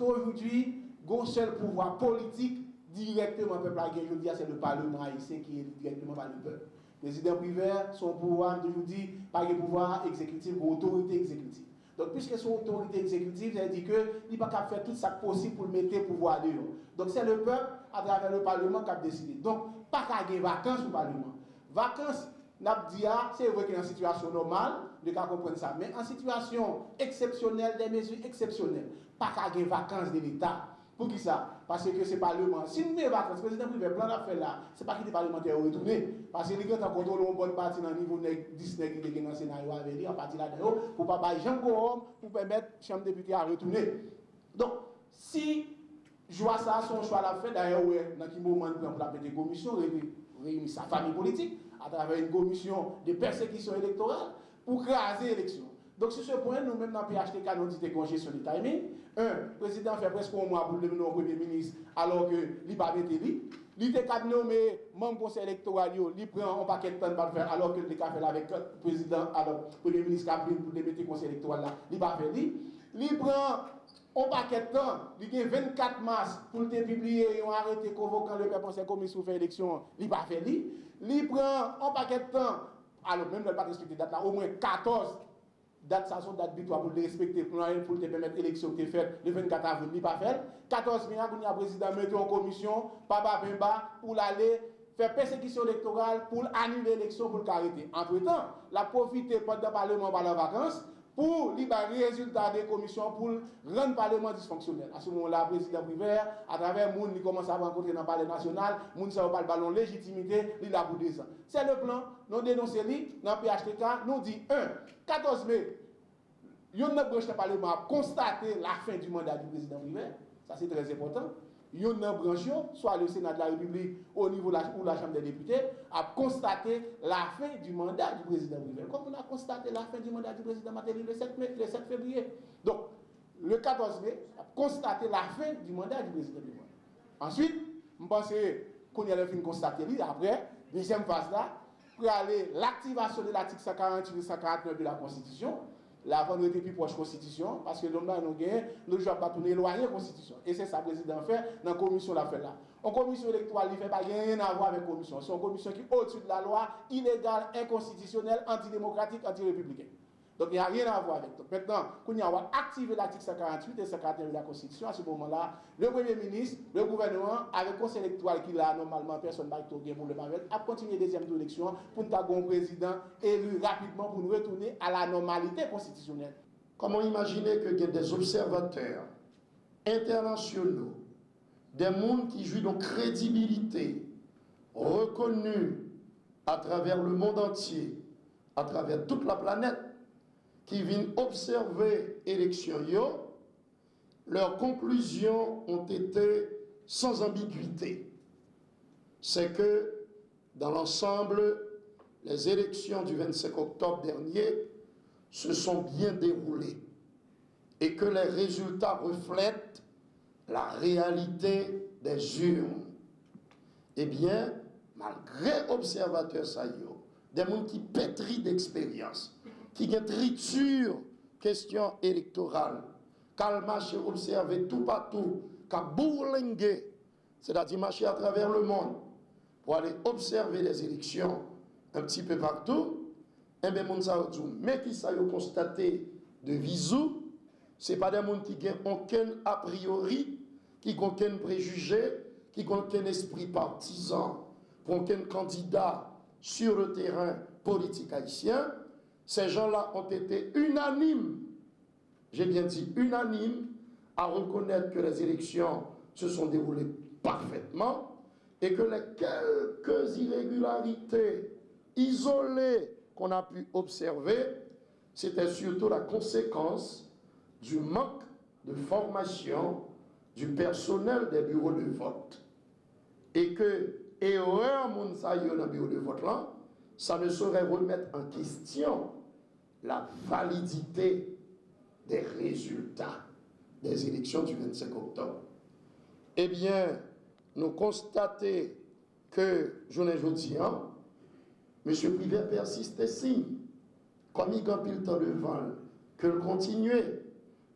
aujourd'hui, le seul pouvoir politique directement peuple haïtien, je dis, c'est le Parlement haïtien qui est directement par le peuple. Le président privé, son pouvoir, je vous dis, pas de pouvoir exécutif ou autorité exécutive. Donc, puisque son autorité exécutive, ça dit qu'il n'est pas capable de faire tout ça possible pour mettre le pouvoir dehors. Donc, c'est le peuple, à travers le Parlement, qui a décidé. Donc, pas qu'à gagner vacances au Parlement. Vacances, c'est vrai qu'il y a une situation normale, de cas comprendre ça, mais en situation exceptionnelle, des mesures exceptionnelles, pas qu'à gagner vacances de l'État. Pour qui ça? Parce que c'est le Parlement. Si nous avons vacances, le président privé plan d'affaires là, ce n'est pas qu'il est parlementaire retourné. Parce qu'il a contrôlé une bonne partie dans le niveau 10 qui est dans le scénario avec lui, en partie là-dedans, pour ne pas faire Jean Gorom, pour permettre la Chambre des députés à retourner. Donc, si je vois ça, son choix l'a fait, d'ailleurs, dans quel moment pour la des commissions, réunir sa famille politique à travers une commission de persécution électorale pour craser l'élection. Donc, sur ce point, nous-mêmes, dans le PHTK, nous disons congé sur le timing. Le président fait presque un mois pour le nommer Premier ministre, alors qu'il n'a pas été élu. Il était nommé membre du conseil électoral, il prend un paquet de temps pour le faire, alors qu'il a fait avec le président, alors le Premier ministre a pris pour le mettre le conseil électoral là, il n'a pas fait. Il prend un paquet de temps, il a 24 mars pour le publier un arrêté convoquant le conseil commission pour faire élection, il n'a pas fait. Il prend un paquet de temps, alors même le pas respecter date là, au moins 14. Date ça, son date butoir pour le respecter, pour te permettre l'élection qui est faite le 24 avril, il pas fait. 14 mai, il y a le président mettre en commission, Papa Bemba, pour aller faire persécution électorale, pour annuler l'élection, pour le arrêter. Entre-temps, la profiter pendant le Parlement par les vacances, pour libérer les résultats des commissions, pour rendre le Parlement dysfonctionnel. À ce moment-là, le président privé, à travers le monde, il commence à rencontrer dans le Parlement national, le monde ne pas le ballon légitimité, il a pour 2 ans. C'est le plan, nous dénonçons dans le PHTK, nous dit 14 mai, il y a une branche du Parlement a constaté la fin du mandat du président privé, ça c'est très important. Il y a une branche, soit le Sénat de la République au niveau ou la Chambre des députés, a constaté la fin du mandat du président privé. Comme on a constaté la fin du mandat du président Matéli le 7 février. Donc, le 14 mai, a constaté la fin du mandat du président privé. Ensuite, je pense qu'on y a fin constaté, après, deuxième phase là, pour aller l'activation de l'article 148 et 149 de la Constitution. La vendredi plus proche Constitution, parce que l'homme là, nous gagnons, nous ne pouvons pas tourner éloigner la Constitution. Et c'est ça que le président fait dans la commission l'affaire là. En commission électorale, il ne fait pas rien à voir avec la commission. C'est une commission qui est au-dessus de la loi, illégale, inconstitutionnelle, antidémocratique, anti-républicaine. Donc il n'y a rien à voir avec. Donc maintenant, quand on va activer l'article 148 et 149 de la Constitution, à ce moment-là, le Premier ministre, le gouvernement, avec le conseil électoral qu'il a normalement, personne ne va pour le Pavel, a continué deuxième élection pour nous avoir un président élu rapidement pour nous retourner à la normalité constitutionnelle. Comment imaginer qu'il y ait des observateurs internationaux, des mondes qui jouent de crédibilité, reconnus à travers le monde entier, à travers toute la planète, qui viennent observer l'élection, leurs conclusions ont été sans ambiguïté. C'est que, dans l'ensemble, les élections du 25 octobre dernier se sont bien déroulées et que les résultats reflètent la réalité des urnes. Eh bien, malgré observateurs saillants, des gens qui pétrissent d'expérience, qui ont triture question électorale, qu'elle marche observer tout partout, qu'elle bourlingue, c'est-à-dire marcher à travers le monde, pour aller observer les élections un petit peu partout, et bien, les gens mais qui ça ont constaté de visu, ce n'est pas des gens qui n'ont aucun a priori, qui n'ont aucun préjugé, qui n'ont aucun esprit partisan, pour aucun candidat sur le terrain politique haïtien. Ces gens-là ont été unanimes, j'ai bien dit unanimes, à reconnaître que les élections se sont déroulées parfaitement et que les quelques irrégularités isolées qu'on a pu observer, c'était surtout la conséquence du manque de formation du personnel des bureaux de vote. Et que, erreur moun sa yo dans le bureau de vote là, ça ne saurait remettre en question la validité des résultats des élections du 25 octobre. Eh bien, nous constatons que, je ne dis pas, M. Privé persiste et signe, comme il gagne le temps devant, que le continuer,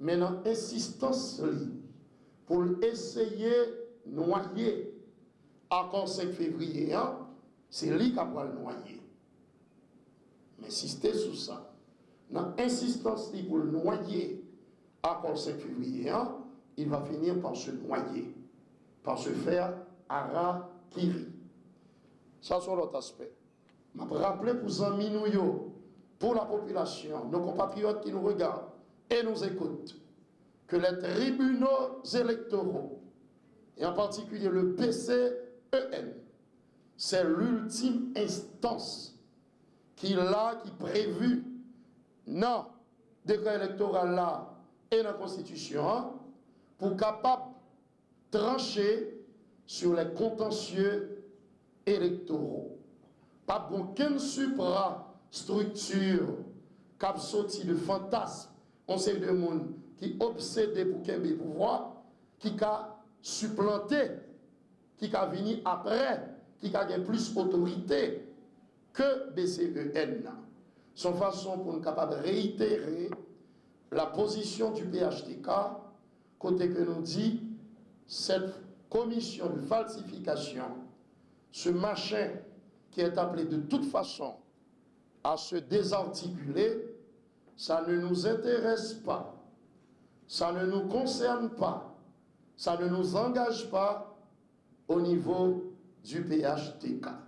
mais dans insistance, pour essayer de noyer accord 5 février, hein, c'est lui qui va le noyer. Mais si c'était sous ça, dans l'insistance pour le noyer accord 5 février, hein, il va finir par se noyer, par se faire harakiri. Ça, c'est l'autre aspect. Je vais rappeler pour les amis, pour la population, nos compatriotes qui nous regardent et nous écoutent, que les tribunaux électoraux, et en particulier le PCEN, c'est l'ultime instance qui est prévue dans le décret électoral là et dans la Constitution hein, pour capable trancher sur les contentieux électoraux. Pas aucune suprastructure qui a sorti de fantasme, on sait de monde qui obsédé pour qu'il y ait pouvoir, qui a supplanté, qui a venu après, qui a plus d'autorité que BCEN. Son façon pour nous capable de réitérer la position du PHTK, côté que nous dit cette commission de falsification, ce machin qui est appelé de toute façon à se désarticuler, ça ne nous intéresse pas, ça ne nous concerne pas, ça ne nous engage pas au niveau du PHTK.